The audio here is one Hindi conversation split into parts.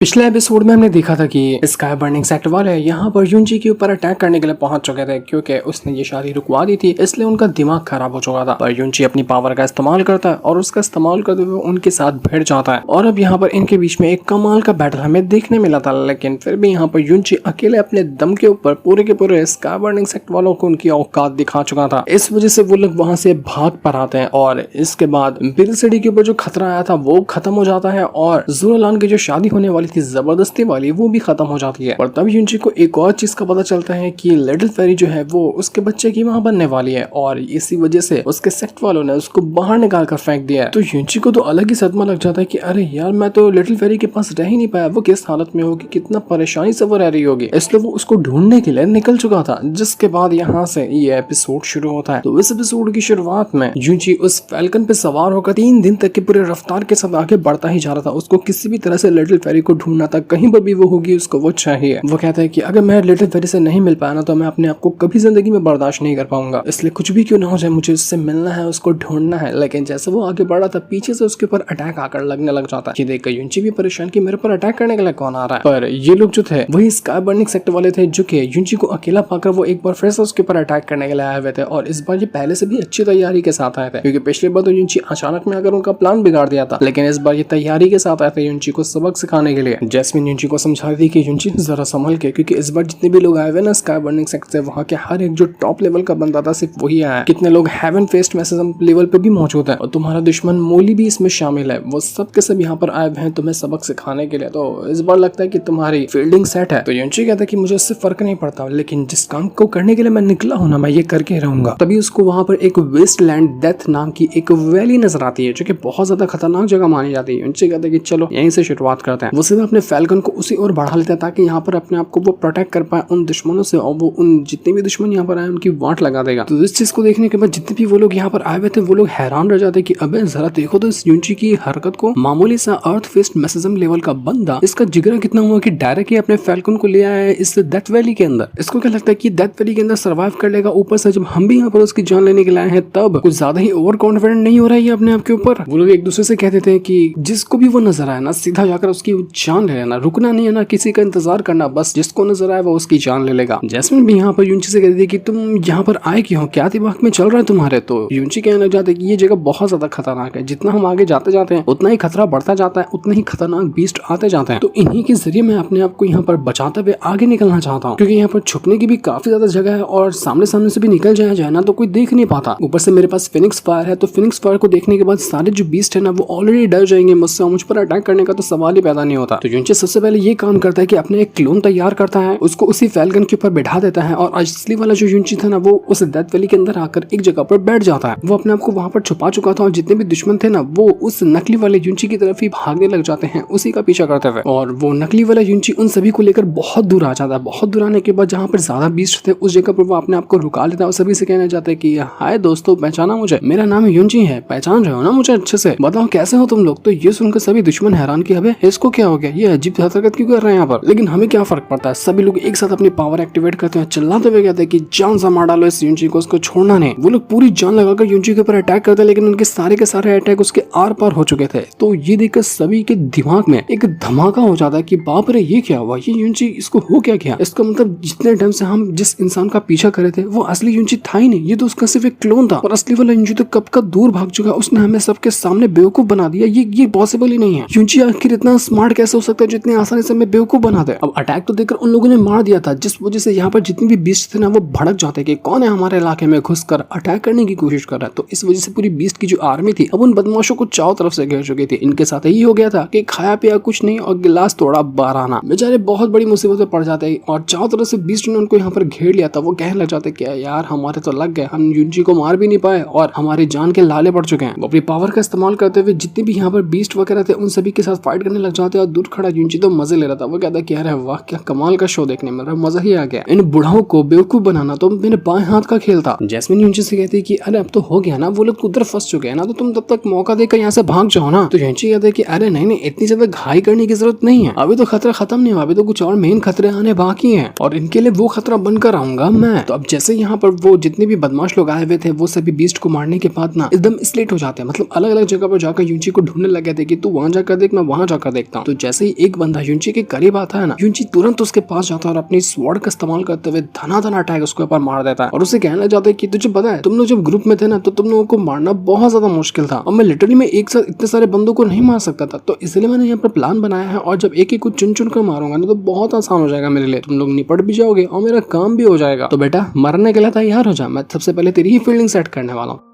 पिछले एपिसोड में हमने देखा था कि स्काई बर्निंग सेक्टर वाले यहाँ पर यूनजी के ऊपर अटैक करने के लिए पहुंच चुके थे क्योंकि उसने ये शादी रुकवा दी थी, इसलिए उनका दिमाग खराब हो चुका था। पर यूनजी अपनी पावर का इस्तेमाल करता है और उसका इस्तेमाल करते हुए उनके साथ भिड़ जाता है और अब यहाँ पर इनके बीच में एक कमाल का बैटल हमें देखने मिला था। लेकिन फिर भी यहाँ पर यूनजी अकेले अपने दम के ऊपर पूरे के पूरे स्काई बर्निंग सेक्टर वालों को उनकी औकात दिखा चुका था। इस वजह से वो लोग वहां से भाग पर आते हैं और इसके बाद बिल सिटी के ऊपर जो खतरा आया था वो खत्म हो जाता है और ज़ोरालान की जो शादी होने वाली थी जबरदस्ती वाली वो भी खत्म हो जाती है। और तब यूनजी को एक और चीज का पता चलता है कि लिटिल फेरी जो है वो उसके बच्चे की मां बनने वाली है और इसी वजह से उसके सेक्ट वालों ने उसको बाहर निकाल कर फेंक दिया है। तो यूनजी को तो अलग ही सदमा लग जाता है कि अरे यार मैं तो लिटिल फेरी के पास रह ही नहीं पाया, वो किस हालत में होगी, कितना परेशानी से वो रह रही होगी, इसलिए वो उसको ढूंढने के लिए निकल चुका था। जिसके बाद यहाँ से ये एपिसोड शुरू होता है। तो इस एपिसोड की शुरुआत में यूनजी उस फैल्कन पे सवार होकर 3 दिन तक के पूरे रफ्तार के साथ आगे बढ़ता ही जा रहा था। उसको किसी भी तरह से लिटिल फेरी को ढूंढना था, कहीं पर भी वो होगी उसको वो चाहिए। वो कहता है कि अगर मैं लिटिल फेरी से नहीं मिल पाया ना तो मैं अपने आप को कभी जिंदगी में बर्दाश्त नहीं कर पाऊंगा, इसलिए कुछ भी क्यों ना हो जाए मुझे उससे मिलना है, उसको ढूंढना है। लेकिन जैसे वो आगे बढ़ा था पीछे से उसके ऊपर अटैक आकर लगने लग जाता है। ये देखकर यूनजी भी परेशान कि मेरे पर अटैक करने के लिए कौन आ रहा है। पर ये लोग जो थे वही स्काई बर्निंग सेक्टर वाले थे जो कि यूनजी को अकेला पाकर वो एक बार फिर से उसके ऊपर अटैक करने के लिए आए हुए थे। और इस बार ये पहले से भी अच्छी तैयारी के साथ आए थे क्योंकि पिछली बार तो यूनजी अचानक में अगर उनका प्लान बिगाड़ दिया था, लेकिन इस बार ये तैयारी के साथ आए थे यूनजी को सबक सिखाने के लिए। जैस्मिन यूनजी को समझा रही थी कि यूनजी जरा संभल के, क्योंकि इस बार जितने भी लोग आए हुए ना स्काई बर्निंग सेक्टर से वहाँ के हर एक जो टॉप लेवल का बंदा था सिर्फ वही आया है। कितने लोग हेवन फेस्ट मैसेज लेवल पे भी मौजूद है और तुम्हारा दुश्मन मोली भी इसमें शामिल है। वो सब के सब यहाँ पर आए हुए हैं तुम्हें सबक सिखाने के लिए। तो इस बार लगता है कि तुम्हारी फील्डिंग सेट है। तो यूनजी कहता है कि मुझे उससे फर्क नहीं पड़ता, लेकिन जिस काम को करने के लिए मैं निकला हूँ ना मैं ये करके रहूंगा। तभी उसको वहाँ पर एक वेस्टलैंड डेथ नाम की एक वैली नजर आती है जो कि बहुत ज्यादा खतरनाक जगह मानी जाती है। यूनजी कहता है कि चलो यहीं से शुरुआत करते हैं। वो सीधा अपने फैल्कन को उसी ओर बढ़ा लेता है ताकि यहाँ पर अपने आप को वो प्रोटेक्ट कर पाए उन दुश्मनों से और वो उन जितने भी दुश्मन यहाँ पर आए उनकी वाट लगा देगा। तो इस चीज को देखने के बाद जितने भी वो लोग यहाँ पर आए हुए थे वो लोग हैरान रह जाते कि अबे जरा देखो तो इस यूनजी की हरकत को, मामूली सा अर्थ फेस्ट मैसेजम लेवल का बंदा, इसका जिगरा कितना हुआ कि डायरेक्ट ही अपने फैल्कन को ले आया है इस डेथ वैली के अंदर। इसको क्या लगता है कि डेथ वैली के अंदर सर्वाइव कर लेगा। ऊपर से जब हम भी यहाँ पर उसकी जान लेने के लिए आए हैं तब कुछ ज्यादा ही ओवर कॉन्फिडेंट नहीं हो रहा है अपने आप के ऊपर। वो लोग एक दूसरे से कहते थे कि जिसको भी वो नजर आए ना सीधा जाकर उसकी जान ले लेना, रुकना नहीं है ना किसी का इंतजार करना, बस जिसको नजर आए वो उसकी जान ले लेगा। जैस्मिन भी यहाँ पर यूनजी से कहती थी कि तुम यहाँ पर आए क्यों, क्या दिमाग में चल रहा है तुम्हारे। तो यूनजी कहने लग जाते कि ये जगह बहुत ज्यादा खतरनाक है, जितना हम आगे जाते जाते हैं उतना ही खतरा बढ़ता जाता है, उतने ही खतरनाक बीस्ट आते जाते हैं। तो इन्हीं के जरिए मैं अपने आप को यहाँ पर बचाते हुए आगे निकलना चाहता हूँ क्योंकि यहाँ पर छुपने की भी काफी ज्यादा जगह है और सामने सामने से भी निकल जाया जाए ना तो कोई देख नहीं पाता। ऊपर से मेरे पास फिनिक्स फायर है, तो फिनिक्स फायर को देखने के बाद सारे जो बीस्ट है ना वो ऑलरेडी डर जाएंगे मुझसे और मुझ पर अटैक करने का तो सवाल ही पैदा नहीं होता। तो यूनजी सबसे पहले ये काम करता है कि अपने एक क्लोन तैयार करता है, उसको उसी फैल्कन के ऊपर बैठा देता है और असली वाला जो यूनजी था ना वो उस डेथ वैली के अंदर आकर एक जगह पर बैठ जाता है। वो अपने आप को वहां पर छुपा चुका था और जितने भी दुश्मन थे ना वो उस नकली वाले यूनजी की तरफ ही भागने लग जाते हैं उसी का पीछा करते हुए। और वो नकली वाला यूनजी उन सभी को लेकर बहुत दूर आ जाता है। बहुत दूर आने के बाद जहाँ पर ज्यादा बीस्ट थे उस जगह पर वो अपने आप को रुका लेता है और सभी से कहना चाहता है कि हाय दोस्तों, पहचाना मुझे, मेरा नाम यूनजी है, पहचान रहे हो ना मुझे अच्छे से, बताओ कैसे हो तुम लोग। तो ये सुनकर सभी दुश्मन हैरान कि अबे इसको क्या हो गया, ये अजीब हरकत क्यों कर रहे हैं यहाँ पर। लेकिन हमें क्या फर्क पड़ता है, सभी लोग एक साथ अपनी पावर एक्टिवेट करते हैं, चिल्लाते हुए कहते हैं कि जान से मार डालो इस यूनजी को, उसको छोड़ना नहीं। वो लोग पूरी जान लगाकर यूनजी के ऊपर अटैक करते हैं लेकिन उनके सारे के सारे अटैक उसके आर पार हो चुके थे। तो ये देखकर सभी के दिमाग में एक धमाका हो जाता है कि बाप रे ये क्या हुआ, ये यूनजी इसको हो क्या गया। इसका मतलब जितने टाइम से हम जिस इंसान का पीछा कर रहे थे वो असली यूनजी था ही नहीं, ये तो उसका सिर्फ एक क्लोन था और असली वाला यूनजी तो कब का दूर भाग चुका। उसने हमें सबके सामने बेवकूफ बना दिया, ये पॉसिबल ही नहीं है। यूनजी आखिर इतना स्मार्ट कैसे हो सकता है जितनी आसानी से हमें बेवकूफ बना दे। अब अटैक तो देखकर उन लोगों ने मार दिया था जिस वजह से यहाँ पर जितनी भी बीस्ट थे ना वो भड़क जाते कि कौन है हमारे इलाके में घुसकर अटैक करने की कोशिश कर रहा है। तो इस वजह से पूरी बीस्ट की जो आर्मी थी अब उन बदमाशों को चारों तरफ से घेर चुकी थी। इनके साथ यही हो गया था कि खाया पिया कुछ नहीं और गिलास तोड़ा 12 बेचारे बहुत बड़ी मुसीबत में पड़ जाते और चारों तरफ से बीस्ट ने उनको यहाँ पर घेर लिया था। वो कहने लग जाते कि यार हमारे तो लग गए, हम यूनजी को मार भी नहीं पाए और हमारी जान के लाले पड़ चुके हैं। वो अपनी पावर का इस्तेमाल करते हुए जितने भी यहाँ पर बीस्ट वगैरह थे उन सभी के साथ फाइट करने लग जाते और दूर खड़ा यूनजी तो मजे ले रहा था। वो कहता कि अरे वाह क्या कमाल का शो देखने में मजा ही आ गया, इन बुढ़ाओं को बेवकूफ बनाना तो मेरे बाएं हाथ का खेल था। जैस्मिन यूनजी से कहती कि अरे अब तो हो गया ना, वो लोग उधर फंस चुके हैं ना तो तुम तब तक मौका देकर यहाँ से भाग जाओ ना। तो यूनजी कहते कि अरे नहीं इतनी ज्यादा घाई करने की जरूरत नहीं है, अभी तो खतरा खत्म नहीं हुआ, अभी तो कुछ और मेन खतरे आने बाकी हैं और इनके लिए वो खतरा बनकर आऊंगा मैं। तो अब जैसे यहाँ पर वो जितने भी बदमाश लोग आए हुए थे वो सभी बीस्ट को मारने के बाद ना एकदम स्लेट हो जाते हैं, मतलब अलग अलग जगह पर जाकर यूनजी को ढूंढने लगे थे कि तू वहां जाकर देख, मैं वहां जाकर देखता हूँ। तो जैसे ही एक बंदा युंची के करीब आता है ना, युंची तुरंत उसके पास जाता है और अपनी स्वॉर्ड का इस्तेमाल करते हुए धनाधन अटैक उसके ऊपर मार देता है और उसे कहने लग जाता है कि तुझे पता है तुम लोग जब ग्रुप में थे ना तो तुम लोगों को मारना बहुत ज्यादा मुश्किल था और मैं लिटरली में एक साथ इतने सारे बंदों को नहीं मार सकता था, तो इसलिए मैंने यहाँ पर प्लान बनाया है और जब एक एक को चुन चुन कर मारूंगा ना तो बहुत आसान हो जाएगा मेरे लिए, तुम लोग निपट भी जाओगे और मेरा काम भी हो जाएगा। तो बेटा मरने के लिए तैयार हो जा, मैं सबसे पहले तेरी ही फील्डिंग सेट करने वाला हूँ।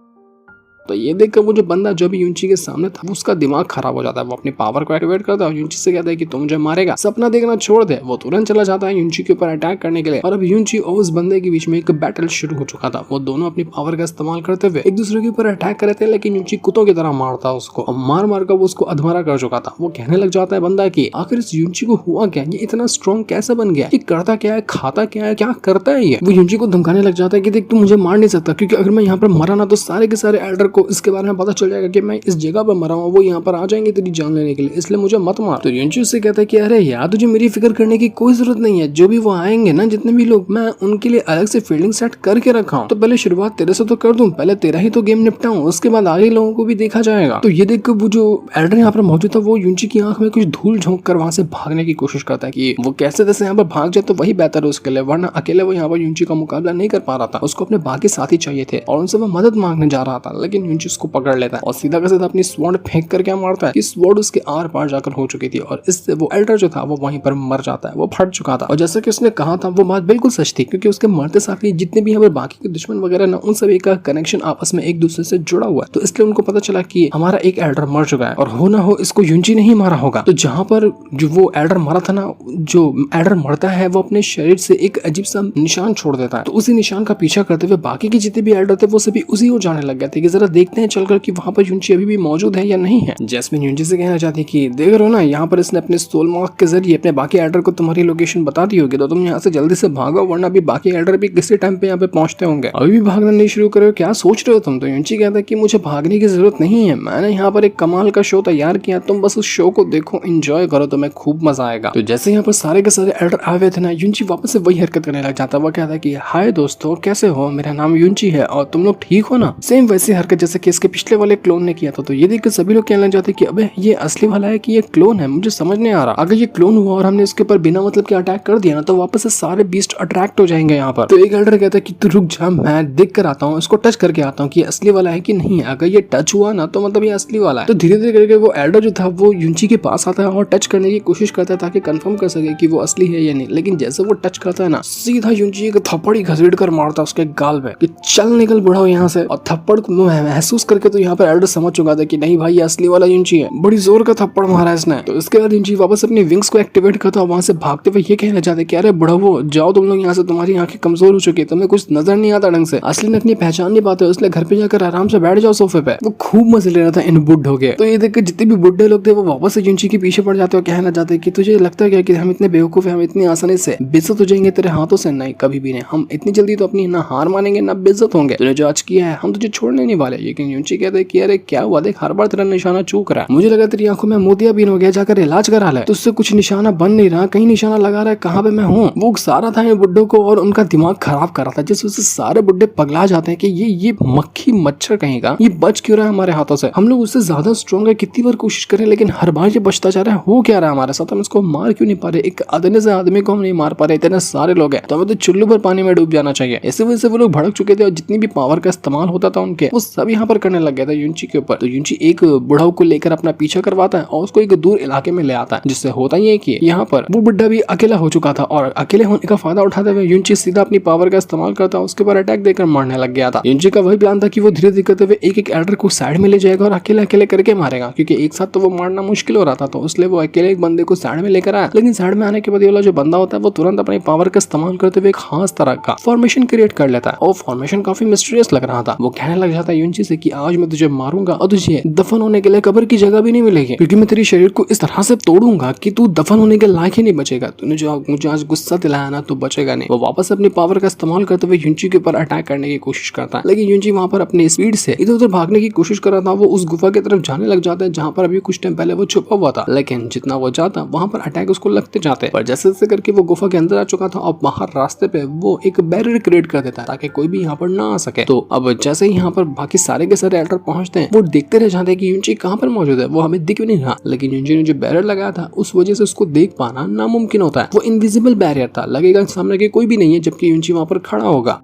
तो ये देखकर वो जो बंदा जो भी युंची के सामने था उसका दिमाग खराब हो जाता है। वो अपनी पावर को एक्टिवेट करता है और युंची से कहता है कि तू मुझे मारेगा, सपना देखना छोड़ दे। वो तुरंत चला जाता है युंची के ऊपर अटैक करने के लिए और अब युंची और उस बंदे के बीच में एक बैटल शुरू हो चुका था। वो दोनों अपनी पावर का इस्तेमाल करते हुए एक दूसरे के ऊपर अटैक कर रहे थे, लेकिन युंची कुत्तों की तरह मारता उसको और मार मार कर वो उसको अधमरा कर चुका था। वो कहने लग जाता है बंदा की आखिर इस युंची को हुआ क्या, ये इतना स्ट्रॉन्ग कैसे बन गया, ये करता क्या है, खाता क्या है, क्या करता है ये। वो युंची को धमकाने लग जाता है कि देख तू मुझे मार नहीं सकता, क्योंकि अगर मैं यहाँ पर मरा ना तो सारे के सारे एल्डर को इसके बारे में पता चल जाएगा कि मैं इस जगह पर मरा हूँ, वो यहाँ पर आ जाएंगे तेरी जान लेने के लिए, इसलिए मुझे मत मार। तो युंची उससे कहता है कि अरे यार तुझे मेरी फिक्र करने की कोई जरूरत नहीं है, जो भी वो आएंगे ना जितने भी लोग, मैं उनके लिए अलग से फील्डिंग सेट करके रखा हूँ, तो पहले शुरुआत तेरे से तो कर दूं, पहले तेरा ही तो गेम निपटाऊं, उसके बाद आगे लोगों को भी देखा जाएगा। तो ये देख वो जो एल्डर यहाँ पर मौजूद था वो युंची की आंख में कुछ धूल झोंक कर वहां से भागने की कोशिश करता है कि वो कैसे तैसे यहाँ पर भाग जाए तो वही बेहतर है उसके लिए, वरना अकेले वो यहाँ पर युंची का मुकाबला नहीं कर पा रहा था। उसको अपने बाकी साथी चाहिए थे और उनसे वो मदद मांगने जा रहा था, लेकिन युंची उसको पकड़ लेता है और सीधा का सीधा अपनी स्वॉर्ड फेंक कर क्या मारता है कि स्वॉर्ड उसके आर पार जाकर हो चुकी थी और इससे वो एल्डर जो था वो वहीं पर मर जाता है, वो फट चुका था। और जैसे कि उसने कहा था वो बात बिल्कुल सच थी, क्योंकि उसके मरते साथ ही जितने भी यहाँ पर बाकी के दुश्मन वगैरह ना उन सभी का कनेक्शन आपस में एक दूसरे से जुड़ा हुआ है, तो इसलिए उनको पता चला कि हमारा एक एल्डर मर चुका है और हो ना हो इसको युंची नहीं मारा होगा। तो जहाँ पर जो वो एल्डर मरा था ना, जो एल्डर मरता है वो अपने शरीर से एक अजीब सा निशान छोड़ देता है, तो उसी निशान का पीछा करते हुए बाकी के जितने भी एल्डर थे वो सभी उसी ओर जाने लग गए थे कि जरा देखते हैं चलकर कि वहाँ पर युंची अभी भी मौजूद है या नहीं है। जैस्मिन युंची से कहना चाहती है कि देख रहे हो ना यहाँ पर इसने अपने सोल मार्क के जरिए अपने बाकी एल्डर को तुम्हारी लोकेशन बता दी होगी, तो तुम यहाँ से जल्दी से भागो, वरना अभी बाकी एल्डर भी किसी टाइम पे यहाँ पे पहुंचते होंगे। अभी भी भागना नहीं शुरू करे हो, क्या सोच रहे हो तुम। तो युंची कहता है कि मुझे भागने की जरूरत नहीं है, मैंने यहाँ पर एक कमाल का शो तैयार किया, तुम बस उस शो को देखो, एंजॉय करो, तुम्हें खूब मजा आएगा। तो जैसे यहाँ पर सारे के सारे एल्डर आ गए थे ना, युंची वापस से वही हरकत करने लग जाता है। वो कहता है कि हाय दोस्तों कैसे हो, मेरा नाम युंची है और तुम लोग ठीक हो ना। सेम वैसी हरकत जैसे कि इसके पिछले वाले क्लोन ने किया था। तो ये देखकर सभी लोग कहने लग जाते कि अबे ये असली वाला है कि ये क्लोन है, मुझे समझ नहीं आ रहा। अगर ये क्लोन हुआ और हमने इसके ऊपर बिना मतलब के अटैक कर दिया ना तो वापस से सारे बीस्ट अट्रैक्ट हो जाएंगे यहाँ पर। तो एक एल्डर कहता है कि तू रुक जा, मैं देख कर आता हूँ, इसको टच करके आता हूँ कि असली वाला है कि नहीं है। अगर ये टच हुआ ना तो मतलब ये असली वाला है। तो धीरे धीरे करके वो एल्डर जो था वो युंची के पास आता है और टच करने की कोशिश करता है ताकि कंफर्म कर सके कि वो असली है या नहीं। लेकिन जैसे वो टच करता है ना, सीधा युंची एक थप्पड़ ही घसीट कर मारता है उसके गाल पे कि चल निकल बुढ़ा हो यहाँ से। और थप्पड़ को महसूस करके तो यहाँ पर एल्डर समझ चुका था कि नहीं भाई ये असली वाला युंची है, बड़ी जोर का थप्पड़ मारा इसने। तो इसके बाद युंची वापस अपनी विंग्स को एक्टिवेट करता है, वहां से भागते हुए ये कहना चाहते कि अरे बुढ़ाओ जाओ तुम लोग यहाँ से, तुम्हारी आंखें कमजोर हो चुकी है, तुम्हें कुछ नजर नहीं आता ढंग से, असली नकली पहचान नहीं पाते हो, इसलिए घर पे जाकर आराम से बैठ जाओ सोफे पे। वो खूब मजे ले रहा था इन बुढ़ों के। तो ये देख जितने भी बुढ़े लोग थे वो वापस से युंची के पीछे पड़ जाते और कहना चाहते कि तुझे लगता है क्या कि हम इतने बेवकूफ है, हम इतनी आसानी से बेइज्जत हो जाएंगे तेरे हाथों से। नहीं, कभी भी नहीं, हम इतनी जल्दी तो अपनी ना हार मानेंगे ना बेइज्जत होंगे। तूने जो आज किया है हम तुझे छोड़ने नहीं वाले। लेकिन युंची कहते कि अरे क्या हुआ, देख हर बार तेरा निशाना चूक रहा है, मुझे लगा तेरी आंखों में मोतियाबिंद हो गया, जाकर इलाज करा ले। तुझसे कुछ निशाना बन नहीं रहा, कहीं निशाना लगा रहा है, कहाँ पे मैं हूँ। वो सारा था इन बुड्ढों को और उनका दिमाग खराब कर रहा था, जिस वजह से सारे बुड्ढे पगला जाते हैं कि ये मक्खी मच्छर कहेगा, ये बच क्यों रहा है हमारे हाथों से, हम लोग उससे ज्यादा स्ट्रॉन्ग है, कितनी बार कोशिश करें लेकिन हर बार ये बचता जा रहा है, हो क्या रहा है हमारे साथ, हम इसको मार क्यों नहीं पा रहे, एक अदने से आदमी को हम नहीं मार पा रहे, इतने सारे लोग हैं, तो हमें तो चुल्लू पर पानी में डूब जाना चाहिए। इसी वजह से वो लोग भड़क चुके थे और जितनी भी पावर का इस्तेमाल होता था उनके वो सब यहाँ पर करने लग गया था युंची के ऊपर। तो युंची एक बुढ़ाऊ को लेकर अपना पीछा करवाता है और उसको एक दूर इलाके में ले आता है, जिससे होता ही है कि यहाँ पर वो बुड्ढा भी अकेला हो चुका था और अकेले होने का फायदा उठाते हुए युंची सीधा अपनी पावर का इस्तेमाल करता, उसके ऊपर अटैक देकर मारने लग गया था। युंची का वही प्लान था कि वो धीरे धीरे करते हुए एक एक एल्डर को साइड में ले जाएगा और अकेले अकेले करके मारेगा, क्योंकि एक साथ तो वो मारना मुश्किल हो रहा था, तो इसलिए वो अकेले एक बंदे को साइड में लेकर आया। लेकिन साइड में आने के बाद ये वाला जो बंदा होता है वो तुरंत अपनी पावर का इस्तेमाल करते हुए एक खास तरह का फॉर्मेशन क्रिएट कर लेता है और फॉर्मेशन काफी मिस्टीरियस लग रहा था। वो कहने लग जाता है युंची से कि आज मैं तुझे मारूंगा और तुझे दफन होने के लिए कब्र की जगह भी नहीं मिलेगी, क्योंकि मैं तेरे शरीर को इस तरह से तोड़ूंगा कि तू दफन होने के लायक ही नहीं बचेगा। तूने जो मुझे आज गुस्सा दिलाया ना, तो बचेगा नहीं। वो वापस अपनी पावर का इस्तेमाल करते हुए युंची के ऊपर अटैक करने की कोशिश करता है, लेकिन युंची वहां पर अपनी स्पीड से इधर उधर भागने की कोशिश कर रहा था। वो उस गुफा की तरफ जाने लग जाता है जहां पर अभी कुछ टाइम पहले वो छुपा हुआ था, लेकिन जितना वो जाता वहां पर अटैक उसको लगते जाते। पर जैसे जैसे करके वो गुफा के अंदर आ चुका था और बाहर रास्ते पे वो एक बैरियर क्रिएट कर देता है ताकि कोई भी यहाँ पर ना आ सके। तो अब जैसे ही यहाँ पर बाकी सारे के सारे एल्डर पहुंचते हैं वो देखते रह जाते हैं कि युनची कहाँ पर मौजूद है, वो हमें दिख भी नहीं रहा। लेकिन युनची ने जो बैरियर लगाया था उस वजह से उसको देख पाना नामुमकिन होता है। वो इनविजिबल बैरियर था, लगेगा सामने के कोई भी नहीं है जबकि युनची वहां पर खड़ा होगा।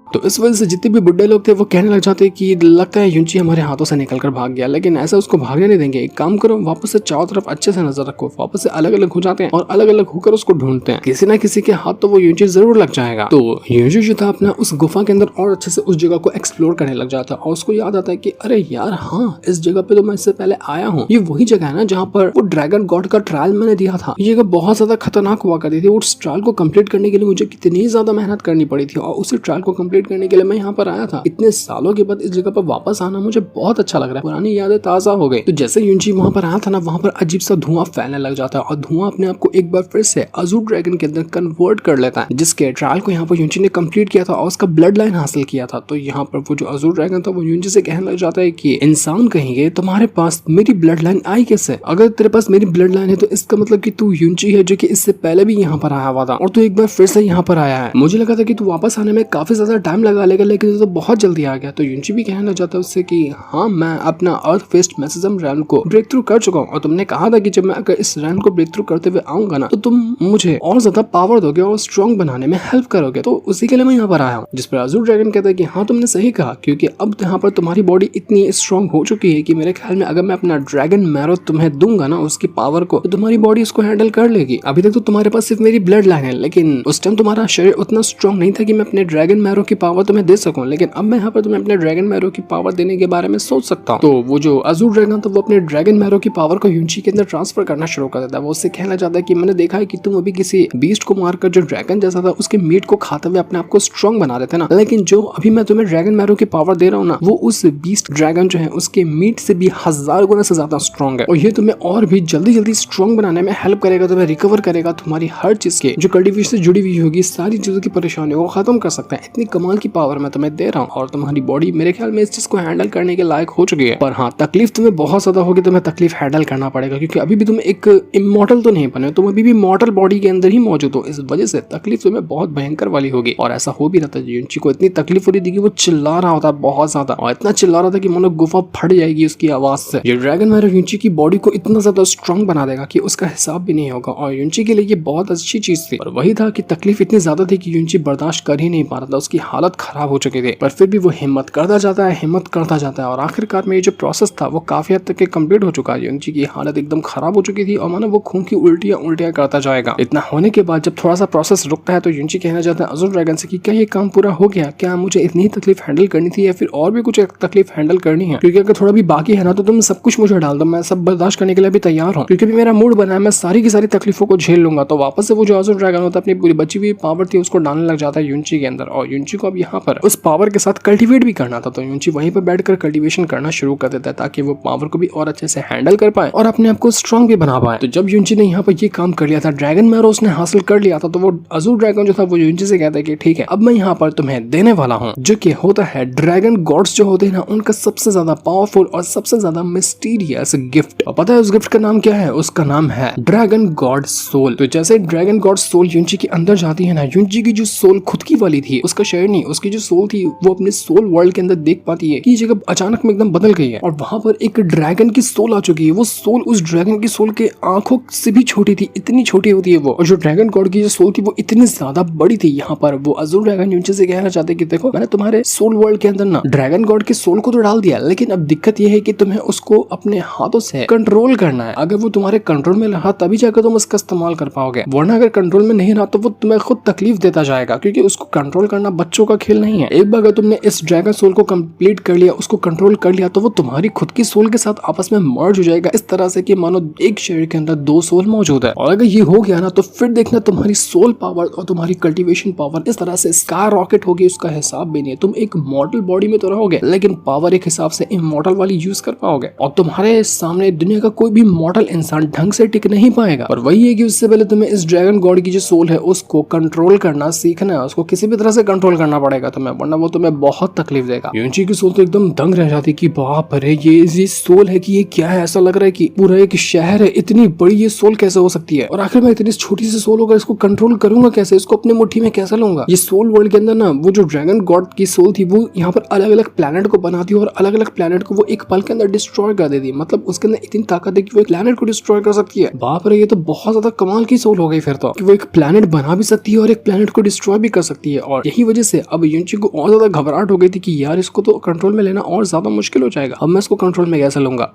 तो इस वजह से जितने भी बुड्ढे लोग थे वो कहने लग जाते हैं कि लगता है युनची हमारे हाथों से निकलकर भाग गया। लेकिन ऐसा उसको भागने नहीं देंगे, एक काम करो वापस से चारों तरफ अच्छे से नजर रखो। वापस से अलग अलग हो जाते हैं और अलग अलग होकर उसको ढूंढते हैं, किसी ना किसी के हाथ तो वो युनची जरूर लग जाएगा। तो युनची जो था अपना उस गुफा के अंदर और अच्छे से उस जगह को एक्सप्लोर करने लग जाता है और उसको याद आता है कि अरे यार हाँ, इस जगह पे तो मैं इससे पहले आया हूँ। ये वही जगह है ना जहाँ पर वो ड्रैगन गॉड का ट्रायल मैंने दिया था। ये जगह बहुत ज्यादा खतरनाक हुआ करती थी। उस ट्रायल को कम्प्लीट करने के लिए मुझे कितनी ज्यादा मेहनत करनी पड़ी थी और उसी ट्रायल को कम्प्लीट करने के लिए मैं यहाँ आया था। इतने सालों के बाद इस जगह पर वापस आना मुझे बहुत अच्छा लग रहा है, पुरानी यादें ताजा हो गई। तो जैसे युनची वहां पर आया था ना, वहां पर अजीब सा धुआं फैलने लग जाता है और धुआं अपने आप को एक बार फिर से अजूर ड्रैगन के अंदर कन्वर्ट कर लेता है, जिसके ट्रायल को यहाँ पर युनची ने कंप्लीट किया था और उसका ब्लड लाइन हासिल किया था। तो यहाँ पर वो जो अजूर ड्रैगन था वो युनची से कहने लग जाता है कि इंसान कहेंगे तुम्हारे पास मेरी ब्लड लाइन आई कैसे? अगर तेरे पास मेरी ब्लड लाइन है तो इसका मतलब कि तू युनची है जो कि इससे पहले भी यहाँ पर आया हुआ था और तू एक बार फिर से यहाँ पर आया है। मुझे लगा था कि तू वापस आने में काफी ज्यादा टाइम लगा लेगा, लेकिन तो बहुत जल्दी आ गया। तो युनची भी कहना चाहता है उससे कि हाँ, मैं अपना अर्थ फेस्ट मैसेजम रैन को ब्रेक थ्रू कर चुका हूँ और तुमने कहा था कि जब मैं अगर इस रैन को ब्रेक थ्रू करते हुए आऊंगा ना तो तुम मुझे और ज्यादा पावर दोगे और स्ट्रॉन्ग बनाने में हेल्प करोगे। तो उसी के लिए मैं यहाँ पर आया हूँ। जिस पर अजूर ड्रैगन कहता है कि हाँ तुमने सही कहा, क्योंकि अब यहाँ पर तुम्हारी बॉडी इतनी स्ट्रॉन्ग हो चुकी है कि मेरे ख्याल में अगर मैं अपना ड्रैगन मैरो तुम्हें दूंगा ना उसकी पावर को, तो तुम्हारी बॉडी उसको हैंडल कर लेगी। अभी तक तो तुम्हारे पास सिर्फ मेरी ब्लड लाइन है, लेकिन उस टाइम तुम्हारा शरीर उतना स्ट्रॉन्ग नहीं था कि मैं अपने ड्रैगन मैरो की पावर तुम्हें दे सकूं, लेकिन अब मैं यहाँ पर तुम्हें अपने ड्रैगन मैरो की पावर देने के बारे में सोच सकता हूँ। तो वो जो अजूर ड्रैगन था वो अपने ड्रैगन मैरो की पावर को युनची के अंदर ट्रांसफर करना शुरू कर देता है। वो उससे कहना चाहता है कि मैंने देखा है कि तुम अभी किसी बीस्ट को मारकर जो ड्रैगन जैसा था उसके मीट को खाते हुए अपने आप को स्ट्रॉन्ग बना देते ना, लेकिन जो अभी मैं तुम्हें ड्रैगन मैरो की पावर दे रहा हूँ ना वो उस बीस्ट ड्रैगन जो है उसके मीट से भी 1000 गुना से ज्यादा स्ट्रॉन्ग है और ये तुम्हें और भी जल्दी जल्दी स्ट्रॉन्ग बनाने में हेल्प करेगा, तुम्हें रिकवर करेगा, तुम्हारी हर चीज के जो कल्टीवेशन से जुड़ी हुई होगी सारी चीजों की परेशानियों को खत्म कर सकता है। इतनी कमाल की पावर मैं तुम्हें दे रहा हूँ और तुम्हारी बॉडी मेरे ख्याल में इस चीज को हैंडल करने के लायक हो चुकी है। पर हाँ, तकलीफ तुम्हें बहुत ज्यादा होगी, तुम्हें तकलीफ हैंडल करना पड़ेगा क्योंकि अभी भी तुम एक इमॉर्टल तो नहीं बने, तुम अभी भी मॉर्टल बॉडी के अंदर ही मौजूद हो। इस वजह से तकलीफ तुम्हें बहुत भयंकर वाली होगी और ऐसा हो भी रहा था। युनची को इतनी तकलीफ हो रही थी कि वो चिल्ला रहा होता बहुत ज्यादा और इतना चिल्ला रहा था कि मानो गुफा फट जाएगी उसकी आवाज से। ये ड्रैगन मैरो युनची की बॉडी को इतना ज्यादा स्ट्रॉन्ग बना देगा कि उसका हिसाब भी नहीं होगा और युनची के लिए ये बहुत अच्छी चीज थी। और वही था कि तकलीफ इतनी ज्यादा थी कि युनची बर्दाश्त कर ही नहीं पा रहा था, उसकी हालत खराब हो चुकी थी। पर फिर भी वो हिम्मत करता जाता है, हिम्मत करता जाता है और आखिरकार में ये जो प्रोसेस था वो काफी हद तक कंप्लीट हो चुका है। युनची की हालत एकदम खराब हो चुकी थी और मानो वो खून की उल्टियां करता जाएगा। इतना होने के बाद जब थोड़ा सा प्रोसेस रुकता है तो युनची कहना चाहता है अजूर ड्रैगन से कि क्या ये काम पूरा हो गया, क्या मुझे इतनी तकलीफ हैंडल करनी थी या फिर और भी कुछ तकलीफ हैंडल करनी है? क्योंकि अगर थोड़ा भी बाकी है ना तो तुम सब कुछ मुझे डाल दो, मैं सब बर्दाश्त करने के लिए भी तैयार हूँ, क्योंकि मेरा मूड बना है, मैं सारी की सारी तकलीफों को झेल लूंगा। तो वापस से वो जो अजूर ड्रैगन होता है अपनी पूरी बची हुई पावर थी उसको डालने लग जाता है युनची के अंदर और युनची को अब यहाँ पर उस पावर के साथ कल्टिवेट भी करना था। तो युनची वहीं पर बैठकर कल्टिवेशन करना शुरू कर देता है ताकि वो पावर को भी और अच्छे से हैंडल कर पाए और अपने आप को स्ट्रॉन्ग भी बना पाए। तो जब युनची ने यहाँ पर ये काम कर लिया था, ड्रैगन मैरो उसने हासिल कर लिया था, तो वो अजूर ड्रैगन जो था वो युनची से कहता है कि ठीक है अब मैं यहाँ पर तुम्हें देने वाला हूँ जो कि होता है ड्रैगन गॉड्स जो होते हैं ना उनका सबसे ज्यादा पावरफुल और सबसे ज्यादा मिस्टीरियस गिफ्ट। और पता है उस गिफ्ट का नाम क्या है? उसका नाम है ड्रैगन गॉड सोल। तो जैसे ड्रैगन गॉड सोल युनची के अंदर जाती है ना, युनची की जो सोल खुद की वाली थी, उसका शरीर नहीं, उसकी जो सोल थी वो अपने सोल वर्ल्ड के अंदर देख पाती है कि ये जगह अचानक में एकदम बदल गई है और वहां पर एक ड्रैगन की सोल आ चुकी है। वो सोल उस ड्रैगन की सोल के आंखों से भी छोटी थी, इतनी छोटी होती है वो। और जो ड्रैगन गॉड की जो सोल थी वो इतनी ज्यादा बड़ी थी। यहाँ पर वो अजूर ड्रैगन युनची से कहना चाहते कि देखो मैंने तुम्हारे सोल वर्ल्ड के अंदर ना ड्रैगन गॉड की सोल को तो डाल दिया, लेकिन अब दिक्कत यह है कि तुम्हें उसको अपने हाथों से कंट्रोल करना है। अगर वो तुम्हारे कंट्रोल में रहा तभी जाकर तुम उसका इस्तेमाल कर पाओगे, वरना अगर कंट्रोल में नहीं रहा तो वो तुम्हें खुद तकलीफ देता जाएगा, क्योंकि उसको कंट्रोल करना बच्चों का खेल नहीं है। एक बार अगर तुमने इस ड्रैगन सोल को कंप्लीट कर लिया, उसको कंट्रोल कर लिया, तो वो तुम्हारी खुद की सोल के साथ आपस में मर्ज हो जाएगा, इस तरह से कि मानो एक शरीर के अंदर दो सोल मौजूद है। और अगर ये हो गया ना तो फिर देखना तुम्हारी सोल पावर और तुम्हारी कल्टीवेशन पावर इस तरह से स्काई रॉकेट होगी, उसका हिसाब भी नहीं है। तुम एक मॉडल बॉडी में तो रहोगे लेकिन पावर एक हिसाब से इमॉर्टल वाली यूज कर पाओगे और तुम्हारे सामने दुनिया का कोई भी मॉडल इंसान ढंग से टिक नहीं पाएगा। और वही है कि उससे पहले तुम्हें इस ड्रैगन गॉड की जो सोल है उसको कंट्रोल करना सीखना है, उसको किसी भी तरह से कंट्रोल करना करना पड़ेगा तुम्हें, वरना वो तुम्हें बहुत तकलीफ देगा। यूनची की सोल तो एकदम दंग रह जाती कि बाप रे ये सोल है कि ये क्या है, ऐसा लग रहा है कि पूरा एक शहर है, इतनी बड़ी ये सोल कैसे हो सकती है, और आखिर मैं इतनी छोटी सी सोल होगा, इसको कंट्रोल करूंगा कैसे, इसको अपने मुट्ठी में कैसे लूंगा। ये सोल वर्ल्ड के अंदर ना वो जो ड्रैगन गॉड की सोल थी वो यहाँ पर अलग अलग प्लेनेट को बनाती है और अलग अलग प्लेनेट को वो एक पल के अंदर डिस्ट्रॉय कर देती है। मतलब उसके अंदर इतनी ताकत है कि वो एक प्लेनेट को डिस्ट्रॉय कर सकती है। बाप रे ये तो बहुत ज्यादा कमाल की सोल हो गई फिर तो, कि वो एक प्लेनेट बना भी सकती है और एक प्लेनेट को डिस्ट्रॉय भी कर सकती है। और यही वजह से अब यूनची को और ज्यादा घबराहट हो गई थी कि यार इसको तो कंट्रोल में लेना और ज्यादा मुश्किल हो जाएगा, अब मैं इसको कंट्रोल में कैसे लूंगा।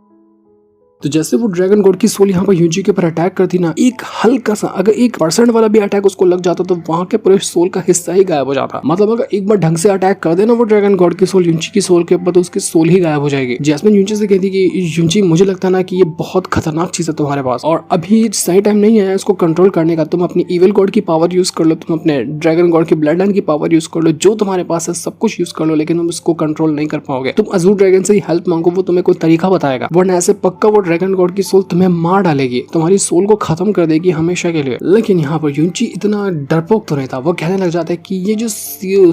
तो जैसे वो ड्रैगन गॉड की सोल यहाँ पर यूनची के ऊपर अटैक करती ना, एक हल्का सा अगर 1% वाला भी अटैक उसको लग जाता तो वहां के पूरे सोल का हिस्सा ही गायब हो जाता। मतलब अगर एक बार ढंग से अटैक कर देना वो ड्रैगन गॉड की सोल यूनची की सोल के ऊपर तो उसकी सोल ही गायब हो जाएगी। जैस्मिन यूनची से कहती कि यूनची मुझे लगता ना कि ये बहुत खतरनाक चीज है तुम्हारे पास और अभी सही टाइम नहीं है इसको कंट्रोल करने का। तुम अपनी इविल गॉड की पावर यूज कर लो, तुम अपने ड्रैगन गॉड की ब्लड लाइन की पावर यूज कर लो, जो तुम्हारे पास है सब कुछ यूज कर लो, लेकिन तुम इसको कंट्रोल नहीं कर पाओगे। तुम अजूर ड्रैगन से ही हेल्प मांगो, वो तुम्हें कोई तरीका बताएगा, वरना ऐसे पक्का वो ड्रैगन गॉड की सोल तुम्हें मार डालेगी, तुम्हारी सोल को खत्म कर देगी हमेशा के लिए। लेकिन यहाँ पर यूनची इतना डरपोक तो नहीं था, वो कहने लग जाता है कि ये जो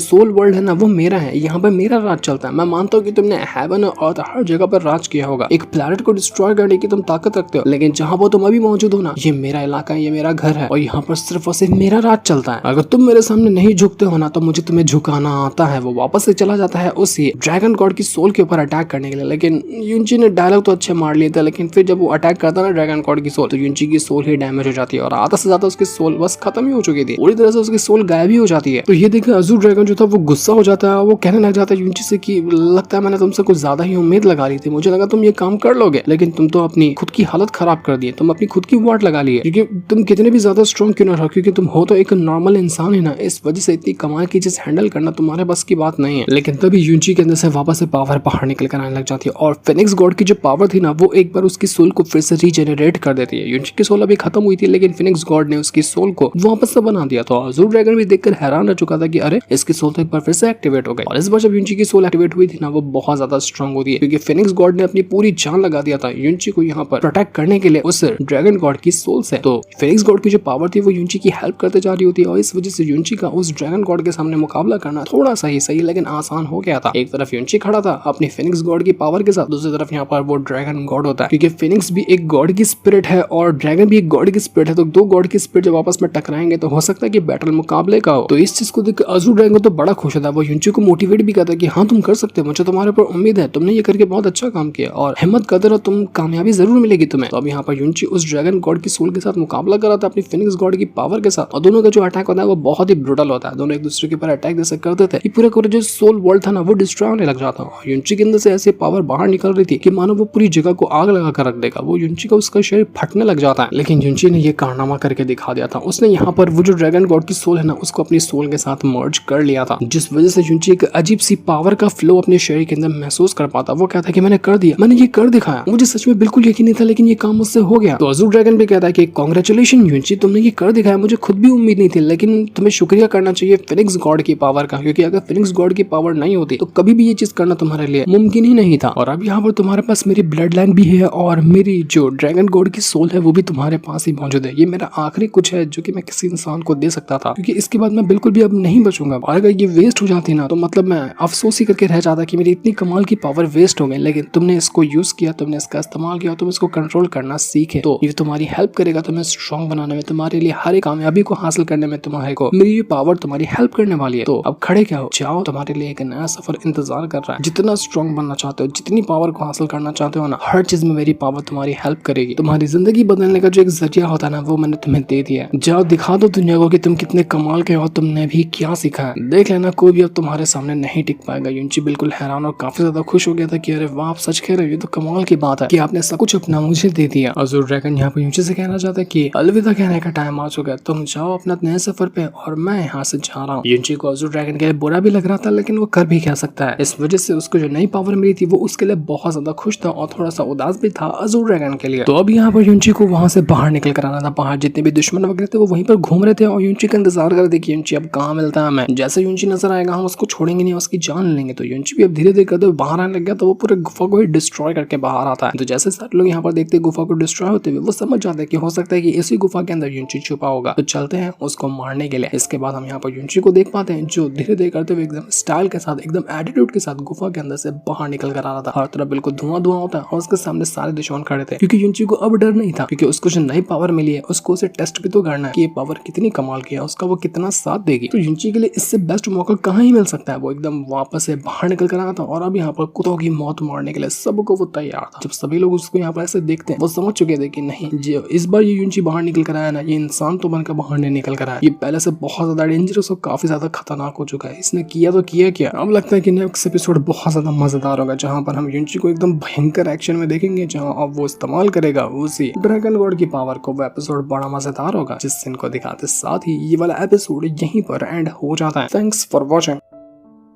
सोल वर्ल्ड है ना वो मेरा है, यहाँ पर मेरा राज चलता है। मैं मानता हूँ कि तुमने हेवन और हर जगह पर राज किया होगा, एक प्लैनेट को डिस्ट्रॉय करने की तुम ताकत रखते हो, लेकिन जहाँ पर तुम अभी मौजूद हो ना ये मेरा इलाका है, ये मेरा घर है और यहाँ पर सिर्फ और सिर्फ मेरा राज चलता है। अगर तुम मेरे सामने नहीं झुकते हो ना तो मुझे तुम्हें झुकाना आता है। वो वापस से चला जाता है उसी ड्रैगन गॉड की सोल के ऊपर अटैक करने के लिए। लेकिन यूनची ने डायलॉग तो अच्छे मार लिए थे, लेकिन फिर जब वो अटैक करता ना ड्रैगन गॉड की सोल तो यूनची की सोल ही डैमेज हो जाती है और आधा से ज्यादा उसकी सोल बस खत्म ही हो चुकी थी, पूरी तरह से उसकी सोल गायब ही हो जाती है। तो ये देखे अजूर ड्रैगन जो था वो गुस्सा हो जाता है, वो कहने लग जाता है यूनची से कि लगता है मैंने तुमसे कुछ ज्यादा ही उम्मीद लगा ली थी, मुझे लगा तुम ये काम कर लोगे, लेकिन तुम तो अपनी खुद की हालत खराब कर दी, तुम अपनी खुद की वाट लगा ली है, क्योंकि तुम कितने भी ज्यादा स्ट्रॉन्ग क्यों ना रहो, क्योंकि तुम हो तो एक नॉर्मल इंसान ही ना, इस वजह से इतनी कमाल की चीज हैंडल करना तुम्हारे बस की बात नहीं है। लेकिन तभी यूनची के अंदर से वापस से पावर बाहर निकल कर आने लग जाती है और फिनिक्स गॉड की जो पावर थी ना वो एक बार उसकी सोल को फिर से रीजेनरेट कर देती है। यूनची की सोल अभी खत्म हुई थी, लेकिन फिनिक्स गॉड ने उसकी सोल को वापस से बना दिया। तो अजूर ड्रैगन भी देखकर हैरान रह चुका था कि अरे इसकी सोल तो एक बार फिर से एक्टिवेट हो गई। और इस बार जब यूनची की सोल एक्टिवेट हुई थी ना वो बहुत ज्यादा स्ट्रॉन्ग होती है, क्योंकि फिनिक्स गॉड ने अपनी पूरी जान लगा दिया था यूनची को यहाँ पर प्रोटेक्ट करने के लिए उस ड्रैगन गॉड की सोल से। तो फिनिक्स गॉड की जो पावर थी वो यूनची की हेल्प करते जा रही होती है और इस वजह से यूनची का उस ड्रैगन गॉड के सामने मुकाबला करना थोड़ा सा ही सही लेकिन आसान हो गया था। एक तरफ यूनची खड़ा था अपनी फिनिक्स गॉड की पावर के साथ, दूसरी तरफ यहाँ पर वो ड्रैगन गॉड होता है, क्योंकि फिनिक्स भी एक गॉड की स्पिरिट है और ड्रैगन भी एक गॉड की स्पिरिट है। तो दो गॉड की स्पिरिट जब आपस में टकराएंगे तो हो सकता है कि बैटल मुकाबले का हो। तो इस चीज को देख अजूर ड्रैगन तो बड़ा खुश होता है, वो यूनची को मोटिवेट भी करता है कि हाँ तुम कर सकते हो, मुझे तुम्हारे ऊपर उम्मीद है, तुमने ये करके बहुत अच्छा काम किया और हिम्मत करते रहो, तुम कामयाबी जरूर मिलेगी तुम्हें। तो अब यहाँ पर यूनची उस ड्रैगन गॉड की सोल के साथ मुकाबला कर रहा था अपनी फिनिक्स गॉड की पावर के साथ और दोनों का जो अटैक होता है वो बहुत ही ब्रूटल होता है। दोनों एक दूसरे के ऊपर अटैक जैसे करते थे, पूरा पूरा जो सोल वर्ल्ड था ना वो डिस्ट्रॉय होने लग जाता है। यूनची के अंदर से ऐसी पावर बाहर निकल रही थी कि मानो वो पूरी जगह को आग लगा कर रख देगा। वो यूनची का उसका शरीर फटने लग जाता है, लेकिन यूनची ने ये कारनामा करके दिखा दिया था। उसने यहाँ पर वो जो ड्रैगन गॉड की सोल है ना उसको अपनी सोल के साथ मर्ज कर लिया था, जिस वजह से यूनची एक अजीब सी पावर का फ्लो अपने शरीर के अंदर महसूस कर पाता। वो कहता है कि मैंने कर दिया, मैंने ये कर दिखाया, मुझे सच में बिल्कुल यकीन नहीं था लेकिन ये काम मुझसे हो गया। तो अजूर ड्रैगन भी कहता है कि कांग्रेचुलेशन यूनची, तुमने ये कर दिखाया, मुझे खुद भी उम्मीद नहीं थी, लेकिन तुम्हें शुक्रिया करना चाहिए फिनिक्स गॉड की पावर का, क्योंकि अगर फिनिक्स गॉड की पावर नहीं होती तो कभी भी ये चीज करना तुम्हारे लिए मुमकिन ही नहीं था। और अब यहाँ पर तुम्हारे पास मेरी ब्लड लाइन भी है और मेरी जो ड्रैगन गॉड की सोल है वो भी तुम्हारे पास ही मौजूद है। ये मेरा आखिरी कुछ है जो कि मैं किसी इंसान को दे सकता था, क्योंकि इसके बाद मैं बिल्कुल भी अब नहीं बचूंगा। और अगर ये वेस्ट हो जाती ना तो मतलब मैं अफसोस ही करके रह जाता कि मेरी इतनी कमाल की पावर वेस्ट हो गई। लेकिन तुमने इसको यूज किया, तुमने इसका इस्तेमाल किया, तुम इसको कंट्रोल करना सीखे, तो ये तुम्हारी हेल्प करेगा तुम्हें स्ट्रॉन्ग बनाने में, तुम्हारे लिए हर एक कामयाबी को हासिल करने में तुम्हारे को मेरी ये पावर तुम्हारी हेल्प करने वाली है। तो अब खड़े क्या हो, जाओ, तुम्हारे लिए एक नया सफर इंतजार कर रहा है। जितना स्ट्रॉन्ग बनना चाहते हो, जितनी पावर को हासिल करना चाहते हो ना, हर चीज में मेरी पावर तुम्हारी हेल्प करेगी। तुम्हारी जिंदगी बदलने का जो एक जरिया होता है ना वो मैंने तुम्हें दे दिया है। जाओ दिखा दो दुनिया को कि तुम कितने कमाल के हो, तुमने भी क्या सीखा है। देख लेना कोई भी अब तुम्हारे सामने नहीं टिक पाएगा। यूनची बिल्कुल हैरान और काफी ज्यादा खुश हो गया था कि अरे वाह आप सच कह रहे हो, ये तो कमाल की बात है कि आपने सब कुछ अपना मुझे दे दिया। अजूर ड्रैगन यहाँ पे यूनची से कहना चाहता है कि अलविदा कहने का टाइम आ चुका है, तुम जाओ अपना नए सफर पे और मैं यहाँ से जा रहा हूँ। यूनची को अजूर ड्रैगन के लिए बुरा भी लग रहा था, लेकिन वो कर भी कह सकता है। इस वजह से उसको जो नई पावर मिली थी वो उसके लिए बहुत ज्यादा खुश था और थोड़ा सा उदास भी था। था अजूर ड्रैगन के लिए। तो अब यहाँ पर युंची को वहां से बाहर निकल कर आना था। बाहर जितने भी दुश्मन वगैरह थे वो वहीं पर घूम रहे थे और युंची का इंतजार कर रहे थे कि युंची अब कहाँ मिलता है हमें। जैसे युंची नजर आएगा हम उसको छोड़ेंगे नहीं, उसकी जान लेंगे। तो युंची भी अब धीरे धीरे करते बाहर आने लग गया। तो वो पूरे गुफा को ही डिस्ट्रॉय करके बाहर आता है। तो जैसे सारे लोग यहाँ पर देखते गुफा को डिस्ट्रॉय होते हुए वो समझ जाते हैं कि हो सकता है कि इसी गुफा के अंदर युंची छुपा होगा। तो चलते हैं उसको मारने के लिए। इसके बाद हम यहाँ पर युंची को देख पाते हैं जो धीरे धीरे करते हुए एकदम स्टाइल के साथ, एकदम एटीट्यूड के साथ गुफा के अंदर से बाहर निकल कर आ रहा था। हर तरफ बिल्कुल धुआं धुआं होता है और उसके सामने सारे दुश्मन खड़े थे, क्योंकि युंची को अब डर नहीं था, क्योंकि उसको जो नई पावर मिली है उसको उसे टेस्ट भी तो करना है कि ये पावर कितनी कमाल की है, उसका वो कितना साथ देगी। तो युंची के लिए इससे बेस्ट मौका कहाँ ही मिल सकता है। वो एकदम वापस से बाहर निकल कर आया था और अब यहाँ पर कुत्तों की मौत मारने के लिए सबको वो तैयार था। जब सभी लोग उसको यहाँ पर ऐसे देखते हैं वो समझ चुके थे कि नहीं, जो इस बार ये युंची बाहर निकल कर आया ना, ये इंसान तो बनकर बाहर नहीं निकल कर आया, ये पहले से बहुत ज्यादा डेंजरस और काफी ज्यादा खतरनाक हो चुका है। इसने किया तो किया क्या। अब लगता है कि नेक्स्ट एपिसोड बहुत ज्यादा मजेदार होगा, जहाँ पर हम युंची को एकदम भयंकर एक्शन में देखेंगे, जहाँ अब वो इस्तेमाल करेगा उसी ड्रैगन गॉड की पावर को। वो एपिसोड बड़ा मजेदार होगा जिस दिन को दिखाते। साथ ही ये वाला एपिसोड यहीं पर एंड हो जाता है। Thanks for watching.